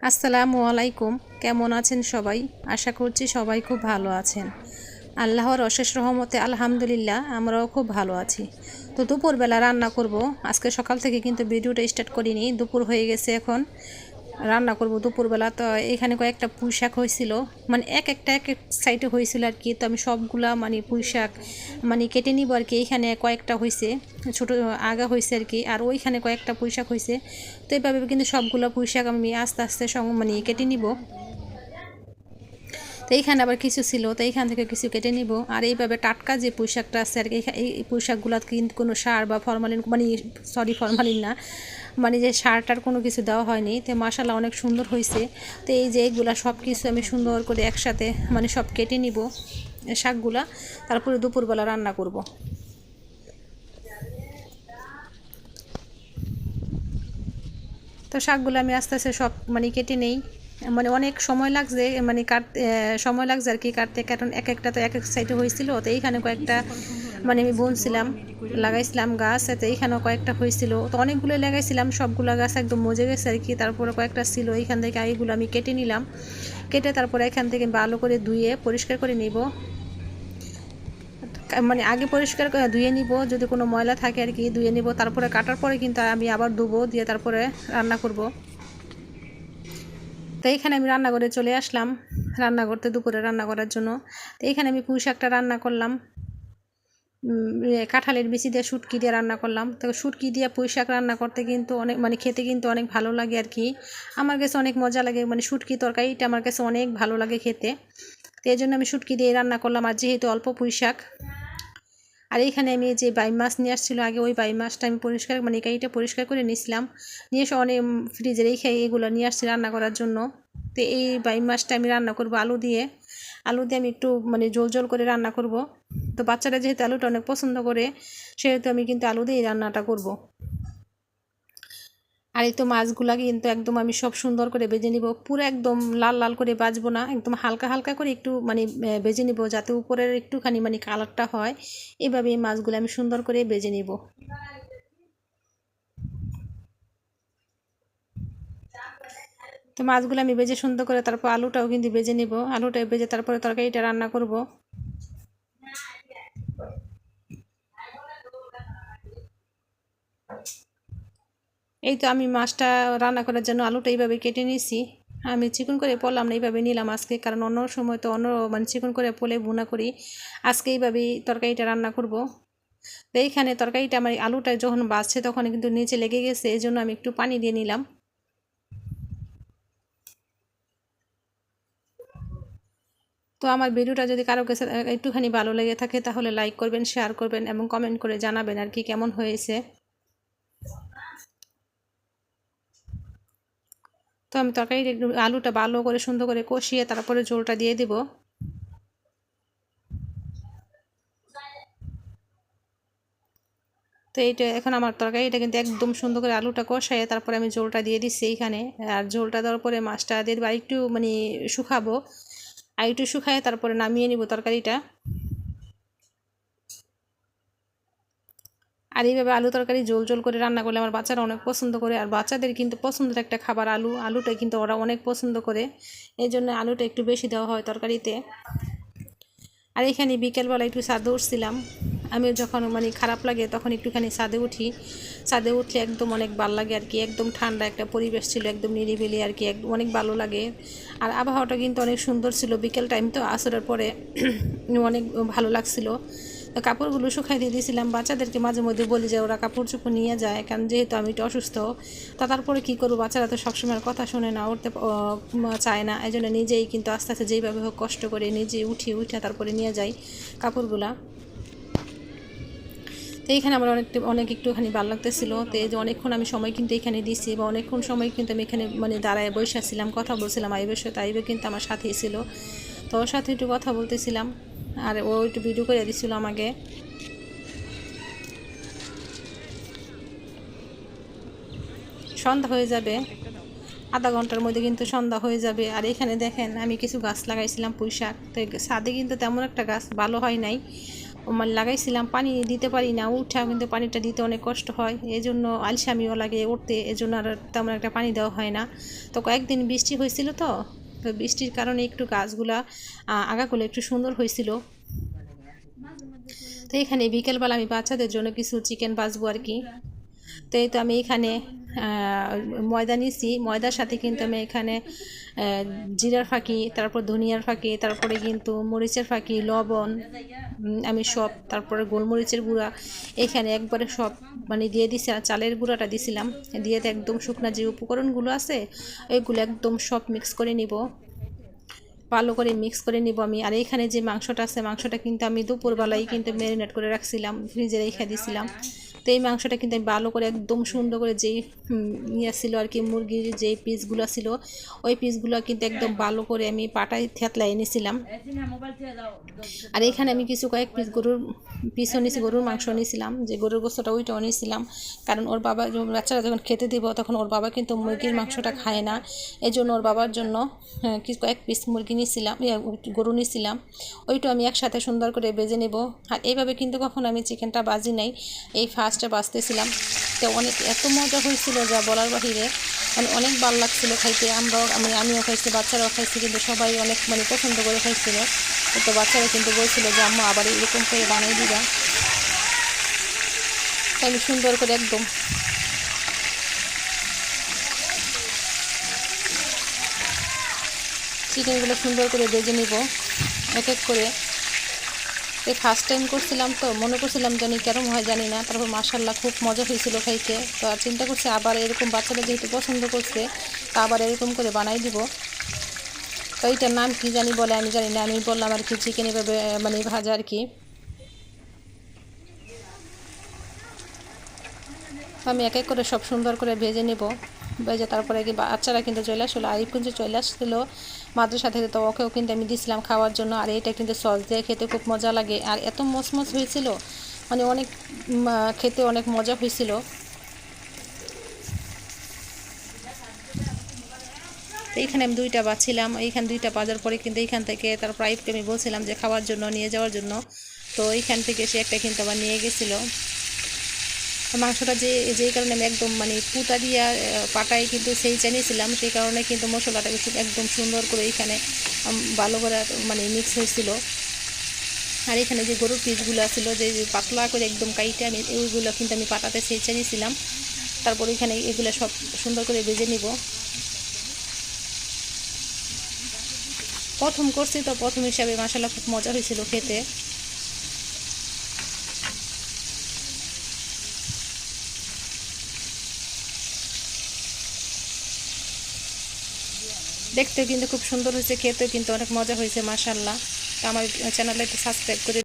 আসসালামু আলাইকুম। কেমন আছেন সবাই? আশা করছি সবাই খুব ভালো আছেন। আল্লাহর অশেষ রহমতে আলহামদুলিল্লাহ আমরাও খুব ভালো আছি। তো দুপুরবেলা রান্না করব। আজকে সকাল থেকে কিন্তু ভিডিওটা স্টার্ট করিনি, দুপুর হয়ে গেছে এখন। রান্না করব দুপুরবেলা। তো এখানে কয়েকটা পুঁই শাক হয়েছিল, মানে এক এক সাইডে হয়েছিল আর কি। তো আমি সবগুলা মানে পুঁই শাক মানে কেটে নিব আর কি। এইখানে কয়েকটা হয়েছে, ছোটো আগা হয়েছে আর কি, আর ওইখানে কয়েকটা পুঁই শাক হয়েছে। তো এইভাবে কিন্তু সবগুলো পুঁই শাক আমি আস্তে আস্তে মানে কেটে নিব। তো এইখানে আবার কিছু ছিল, তো এইখান থেকে কিছু কেটে নিব। আর এইভাবে টাটকা যে পুঁই শাকটা আছে আর কি, এই পুঁই শাকগুলো কিন্তু কোনো সার বা ফরমালিন, মানে ফরমালিন না, মানে যে সারটার কোনো কিছু দেওয়া হয়নি। তো মাশাআল্লাহ অনেক সুন্দর হয়েছে। তো এই যে এইগুলা সব কিছু আমি সুন্দর করে একসাথে মানে সব কেটে নিব শাকগুলা, তারপরে দুপুরবেলা রান্না করব। তো শাকগুলো আমি আস্তে আস্তে সব মানে কেটে নেই। মানে অনেক সময় লাগছে, মানে সময় লাগছে আর কি কাটতে, কারণ এক একটা তো এক এক সাইডে হয়েছিল। তো এইখানে কয়েকটা মানে আমি বুনছিলাম, লাগাইছিলাম গাছ, তো এইখানেও কয়েকটা হয়েছিল। তো অনেকগুলো লাগাইছিলাম, সবগুলো গাছ একদম মজে গেছে আর কি। তারপরে কয়েকটা ছিল, এইখান থেকে এইগুলো আমি কেটে নিলাম। কেটে তারপরে এখান থেকে ভালো করে ধুয়ে পরিষ্কার করে নিব। মানে আগে পরিষ্কার করে ধুয়ে নিব, যদি কোনো ময়লা থাকে আর কি ধুয়ে নিব। তারপরে কাটার পরে কিন্তু আমি আবার ধুবো, দিয়ে তারপরে রান্না করব। তো এইখানে আমি রান্না করে চলে আসলাম, রান্না করতে, দুপুরে রান্না করার জন্য। তো এইখানে আমি পুঁই শাকটা রান্না করলাম, কাঁঠালের বিচি দিয়ে শুটকি দিয়ে রান্না করলাম। তো শুটকি দিয়ে পুঁই শাক রান্না করতে কিন্তু অনেক মানে খেতে কিন্তু অনেক ভালো লাগে আর কি। আমার কাছে অনেক মজা লাগে, মানে শুটকি তরকারিটা আমার কাছে অনেক ভালো লাগে খেতে। তো এই জন্য আমি শুটকি দিয়ে রান্না করলাম, আর যেহেতু অল্প পুঁই শাক। আর এইখানে আমি যে বাই মাছ নিয়ে আসছিলো আগে, ওই বাই মাছটা আমি পরিষ্কার মানে কাইটা পরিষ্কার করে নিয়েছিলাম, নিয়ে এসে অনেক ফ্রিজে রেখে এগুলো নিয়ে আসছি রান্না করার জন্য। তো এই বাই মাছটা আমি রান্না করব আলু দিয়ে। আলু দিয়ে আমি একটু মানে ঝোল ঝোল করে রান্না করব। তো বাচ্চারা যেহেতু আলুটা অনেক পছন্দ করে, সেহেতু আমি কিন্তু আলু দিয়েই রান্নাটা করব। আর এই তো মাছগুলা কিন্তু একদম আমি সব সুন্দর করে ভেজে নিব, পুরো একদম লাল লাল করে ভাজবো না, একদম হালকা হালকা করে একটু মানে ভেজে নিব, যাতে উপরের একটুখানি মানে কালারটা হয়। এভাবে এই মাছগুলো আমি সুন্দর করে ভেজে নিব। তো মাছগুলো আমি ভেজে সুন্দর করে তারপর আলুটাও কিন্তু ভেজে নিব, আলুটা ভেজে তারপরে তরকারিটা রান্না করব। এই তো আমি মাছটা রান্না করার জন্য আলুটা এইভাবে কেটে নিয়েছি। আমি চিকন করে পড়লাম না, এইভাবে নিলাম আজকে, কারণ অন্য সময় তো অন্য মানে চিকন করে পলে ভুনা করি। আজকে এইভাবেই তরকারিটা রান্না করব। তো এইখানে তরকারিটা আমার আলুটা যখন বাজছে তখন কিন্তু নিচে লেগে গেছে, এই জন্য আমি একটু পানি দিয়ে নিলাম। তো আমার ভিডিওটা যদি কারো কাছে একটুখানি ভালো লেগে থাকে, তাহলে লাইক করবেন, শেয়ার করবেন এবং কমেন্ট করে জানাবেন আর কি কেমন হয়েছে। তো আমি তরকারির একটু আলুটা ভালো করে সুন্দর করে কষিয়ে তারপরে ঝোলটা দিয়ে দেব। তো এইটা এখন আমার তরকারিটা কিন্তু একদম সুন্দর করে আলুটা কষাইয়ে তারপরে আমি ঝোলটা দিয়ে দিচ্ছি এইখানে। আর ঝোলটা দেওয়ার পরে মাছটা দিয়ে দেবো, আর একটু মানে শুকাবো, আর একটু শুকায় তারপরে নামিয়ে নিব তরকারিটা। আর এইভাবে আলু তরকারি ঝোল ঝোল করে রান্না করলে আমার বাচ্চারা অনেক পছন্দ করে, আর বাচ্চাদের কিন্তু পছন্দের একটা খাবার আলুটা কিন্তু ওরা অনেক পছন্দ করে, এই জন্য আলুটা একটু বেশি দেওয়া হয় তরকারিতে। আর এখানে বিকেলবেলা একটু ছাদে উঠছিলাম। আমি যখন মানে খারাপ লাগে তখন একটুখানি ছাদে উঠি, ছাদে উঠলে একদম অনেক ভালো লাগে আর কি। একদম ঠান্ডা একটা পরিবেশ ছিল, একদম নিরিবিলি আর কি, অনেক ভালো লাগে। আর আবহাওয়াটা কিন্তু অনেক সুন্দর ছিল, বিকেল টাইম তো আসরের পরে অনেক ভালো লাগছিল। তো কাপড়গুলো শুকাই দিয়ে দিয়েছিলাম, বাচ্চাদেরকে মাঝে মধ্যে বলি যে ওরা কাপড় চোপড় নিয়ে যায়, কারণ যেহেতু আমি একটু অসুস্থ। তা তারপরে কী করবো, বাচ্চারা তো সবসময় কথা শুনে না, উঠতে চায় না, এই জন্য নিজেই কিন্তু আস্তে আস্তে যেইভাবে হোক কষ্ট করে নিজে উঠে তারপরে নিয়ে যাই কাপড়গুলা। তো এইখানে আমার অনেক একটুখানি ভালো লাগতেছিলো। তো এই যে অনেকক্ষণ আমি সময় কিন্তু এখানে দিছি, বা অনেকক্ষণ সময় কিন্তু আমি এখানে মানে দাঁড়ায় বসে ছিলাম, কথা বলছিলাম আইবের সাথে। আইবে কিন্তু আমার সাথেই ছিল, তো ওর সাথে একটু কথা বলতেছিলাম, আর ও একটু ভিডিও করে দিছিল আমাকে। সন্ধ্যা হয়ে যাবে, আধা ঘন্টার মধ্যে কিন্তু সন্ধ্যা হয়ে যাবে। আর এখানে দেখেন আমি কিছু গাছ লাগাইছিলাম পুঁই শাক, তো ছাদে কিন্তু তেমন একটা গাছ ভালো হয় নাই, মানে লাগাইছিলাম, পানি দিতে পারি না, উঠা কিন্তু পানিটা দিতে অনেক কষ্ট হয়, এই জন্য আলসামিও লাগে উঠতে, এই জন্য আর তেমন একটা পানি দেওয়া হয় না। তো কয়েকদিন বৃষ্টি হয়েছিল, তো বৃষ্টির কারণে একটু গাছগুলা আগাগুলো একটু সুন্দর হয়েছিল। তো এখানে বিকেলবেলা আমি বাচ্চাদের জন্য কিছু চিকেন ভাজবো আর কি। তো এই তো আমি এখানে ময়দা নিছি, ময়দার সাথে কিন্তু আমি এখানে জিরার ফাঁকি, তারপর ধনিয়ার ফাঁকি, তারপরে কিন্তু মরিচের ফাঁকি, লবণ আমি সব, তারপরে গোলমরিচের গুঁড়া এখানে একবারে সব মানে দিয়ে দিছি। আর চালের গুঁড়াটা দিছিলাম, দিয়ে একদম শুকনা যে উপকরণগুলো আছে ওইগুলো একদম সব মিক্স করে নিব, ভালো করে মিক্স করে নিব আমি। আর এখানে যে মাংসটা আছে, মাংসটা কিন্তু আমি দুপুরবেলায় কিন্তু ম্যারিনেট করে রাখছিলাম, ফ্রিজে রেখে দিয়েছিলাম। তো এই মাংসটা কিন্তু আমি ভালো করে একদম সুন্দর করে যেই ইয়ে ছিল আর কি, মুরগির যেই পিসগুলো ছিল ওই পিসগুলো কিন্তু একদম ভালো করে আমি পাটায় থেতলাই এনেছিলাম। আর এখানে আমি কিছু কয়েক পিস গরুর পিসও নিয়েছি, গরুর মাংস নিয়েছিলাম, যে গরুর গোস্তটা ওইটাও নিয়েছিলাম, কারণ ওর বাবা বাচ্চারা যখন খেতে দিব তখন ওর বাবা কিন্তু মুরগির মাংসটা খায় না, এই জন্য ওর বাবার জন্য কিছু কয়েক পিস মুরগি নিয়েছিলাম, গরু নিয়েছিলাম, ওইটা আমি একসাথে সুন্দর করে বেজে নেব। আর এইভাবে কিন্তু কখনো আমি চিকেনটা বাজি নাই, এই ফার্স্টে বাজতেছিলাম। তো অনেক এত মজা হয়েছিল যা বলার বাহিরে, মানে অনেক ভালো লাগছিল খাইতে। আমিও খাইছি, বাচ্চারাও খাইছি, কিন্তু সবাই অনেক মানে পছন্দ করে খাইছিল। তো বাচ্চারা কিন্তু বলছিল যে আম্মা আবার এরকম করে বানিয়ে দিবা। তাই আমি সুন্দর করে একদম চিকেনগুলো সুন্দর করে ভেজে নিব এক এক করে। এই ফার্স্ট টাইম করছিলাম, তো মনে করছিলাম জানি কেরম হয় জানি না, তারপর মাশাআল্লাহ খুব মজা হয়েছিল খাইতে। তো আর চিন্তা করছি আবার এরকম বাচ্চারা যেহেতু পছন্দ করছে, তা আবার এরকম করে বানাই দিব। তো এইটার নাম কি জানি বলে আমি জানি না, আমি বললাম আর কি চিকেন এভাবে মানে ভাজা আর কি। আমি এক এক করে সব সুন্দর করে ভেজে নেব, ভেজে তারপরে কি বাচ্চারা কিন্তু চলে আসলো, আরিফ কিন্তু চলে আসছিলো মাদ্রাসা থেকে, তো ওকেও কিন্তু আমি দিয়েছিলাম খাওয়ার জন্য। আর এটা কিন্তু সস দিয়ে খেতে খুব মজা লাগে, আর এত মচমচ হয়েছিল, মানে অনেক খেতে অনেক মজা হয়েছিল। এইখানে আমি দুইটা বাছিলাম, এইখানে দুইটা বাজার পরে কিন্তু এইখান থেকে তারপর আরিফকে আমি বলছিলাম যে খাওয়ার জন্য নিয়ে যাওয়ার জন্য, তো এইখান থেকে সে একটা কিন্তু আবার নিয়ে গেছিলো। মাংসটা যেই কারণে আমি একদম মানে পুতা দিয়া পাটায় কিন্তু সেই চানিয়েছিলাম, সেই কারণে কিন্তু মশলাটা একদম সুন্দর করে এখানে ভালো করে মানে মিক্স হয়েছিল। আর এখানে যে গরুর পিসগুলো ছিল, যে পাতলা করে একদম কাইটে আমি ওইগুলো কিন্তু আমি পাটাতে সেই চানিয়েছিলাম। তারপর এখানে এগুলো সব সুন্দর করে ভেজে নিব। প্রথম করছি তো, প্রথম হিসাবে মাশাআল্লাহ খুব মজা হয়েছিল খেতে। দেখতেও কিন্তু খুব সুন্দর হয়েছে, খেতেও কিন্তু অনেক মজা হয়েছে মাশাআল্লাহ। তো আমার চ্যানেলটা একটু সাবস্ক্রাইব করে